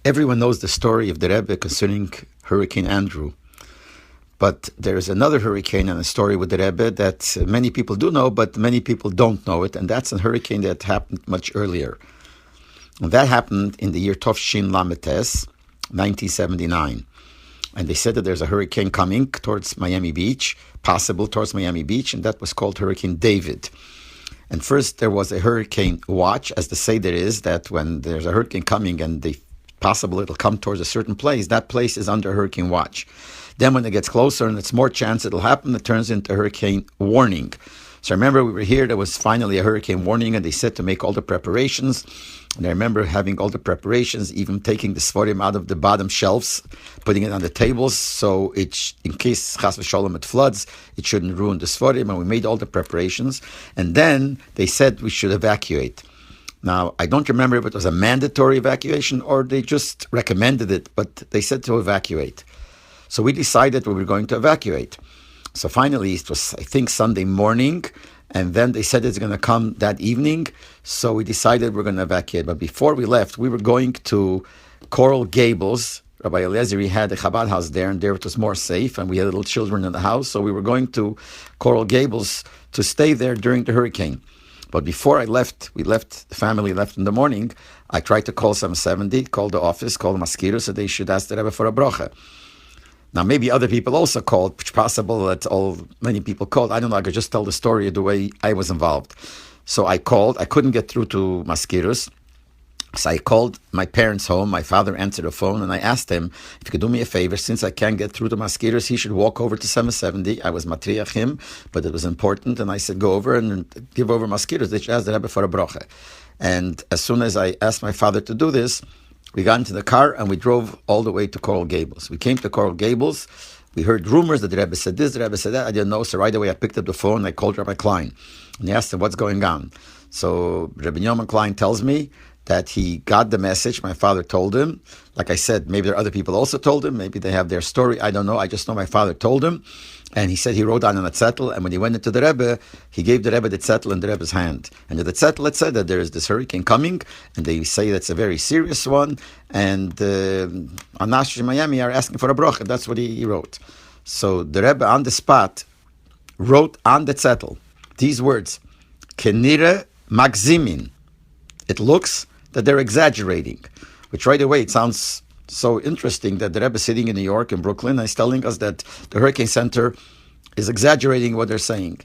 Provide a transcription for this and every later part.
Everyone knows the story of the Rebbe concerning Hurricane Andrew. But there's another hurricane and a story with the Rebbe that many people do know, but many people don't know it. And that's a hurricane that happened much earlier. And that happened in the year Tovshin Lametes, 1979. And they said that there's a hurricane coming towards Miami Beach, possible towards Miami Beach, and that was called Hurricane David. And first there was a hurricane watch, as the say there is, that when there's a hurricane coming and possible it'll come towards a certain place, that place is under hurricane watch. Then when it gets closer and it's more chance it'll happen, it turns into hurricane warning. So I remember we were here, there was finally a hurricane warning, and they said to make all the preparations. And I remember having all the preparations, even taking the Sforim out of the bottom shelves, putting it on the tables, so in case Chas v'Sholom it floods, it shouldn't ruin the Sforim, and we made all the preparations. And then they said we should evacuate. Now, I don't remember if it was a mandatory evacuation or they just recommended it, but they said to evacuate. So we decided we were going to evacuate. So finally, it was, I think, Sunday morning, and then they said it's going to come that evening, so we decided we're going to evacuate. But before we left, we were going to Coral Gables. Rabbi Eliezer had a Chabad house there, and there it was more safe, and we had little children in the house, so we were going to Coral Gables to stay there during the hurricane. But before I left, the family left in the morning, I tried to call 770, call the office, call the Maskiros, so they should ask the Rebbe for a bracha. Now, maybe other people also called. It's possible that many people called. I don't know. I could just tell the story the way I was involved. So I called. I couldn't get through to Maskiros. So I called my parents' home. My father answered the phone, and I asked him if he could do me a favor. Since I can't get through to Maskiros, he should walk over to 770. I was matriach him, but it was important. And I said, go over and give over Maskiros. They should ask the Rebbe for a bracha. And as soon as I asked my father to do this, we got into the car and we drove all the way to Coral Gables. We came to Coral Gables. We heard rumors that the Rebbe said this, the Rebbe said that. I didn't know, so right away I picked up the phone and I called Rabbi Klein. And he asked him, what's going on? So Rabbi Yoman Klein tells me that he got the message. My father told him. Like I said, maybe there are other people also told him. Maybe they have their story. I don't know. I just know my father told him. And he said he wrote down on a zettel. And when he went into the Rebbe, he gave the Rebbe the zettel in the Rebbe's hand. And in the zettel it said that there is this hurricane coming. And they say that's a very serious one. And Anash in Miami are asking for a bracha. That's what he wrote. So the Rebbe on the spot wrote on the zettel these words, Kenire Magzimin. It looks that they're exaggerating, which right away it sounds so interesting that the Rebbe sitting in New York and Brooklyn is telling us that the Hurricane Center is exaggerating what they're saying.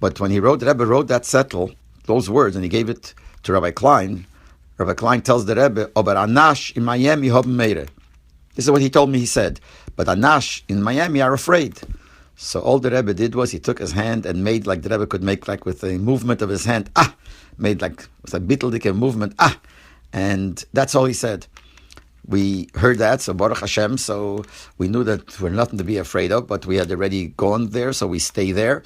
But when the Rebbe wrote that zettel, those words, and he gave it to Rabbi Klein tells the Rebbe, Ober Anash in Miami haben meire. This is what he told me, he said. But Anash in Miami are afraid. So all the Rebbe did was he took his hand and made like the Rebbe could make like with a movement of his hand, made like with a bitteldike movement, and that's all he said. We heard that, so Baruch Hashem, so we knew that we're nothing to be afraid of, but we had already gone there, so we stay there.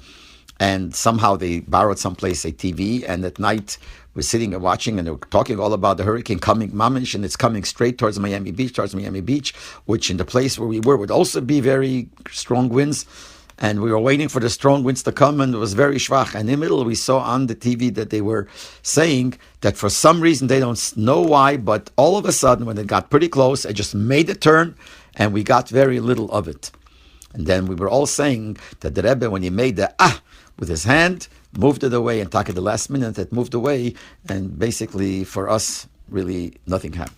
And somehow they borrowed someplace a TV, and at night we're sitting and watching, and they're talking all about the hurricane coming, mamish, and it's coming straight towards Miami Beach, which in the place where we were would also be very strong winds. And we were waiting for the strong winds to come, and it was very schwach. And in the middle, we saw on the TV that they were saying that for some reason, they don't know why, but all of a sudden, when it got pretty close, it just made a turn, and we got very little of it. And then we were all saying that the Rebbe, when he made the with his hand, moved it away, and at the last minute, it moved away, and basically, for us, really, nothing happened.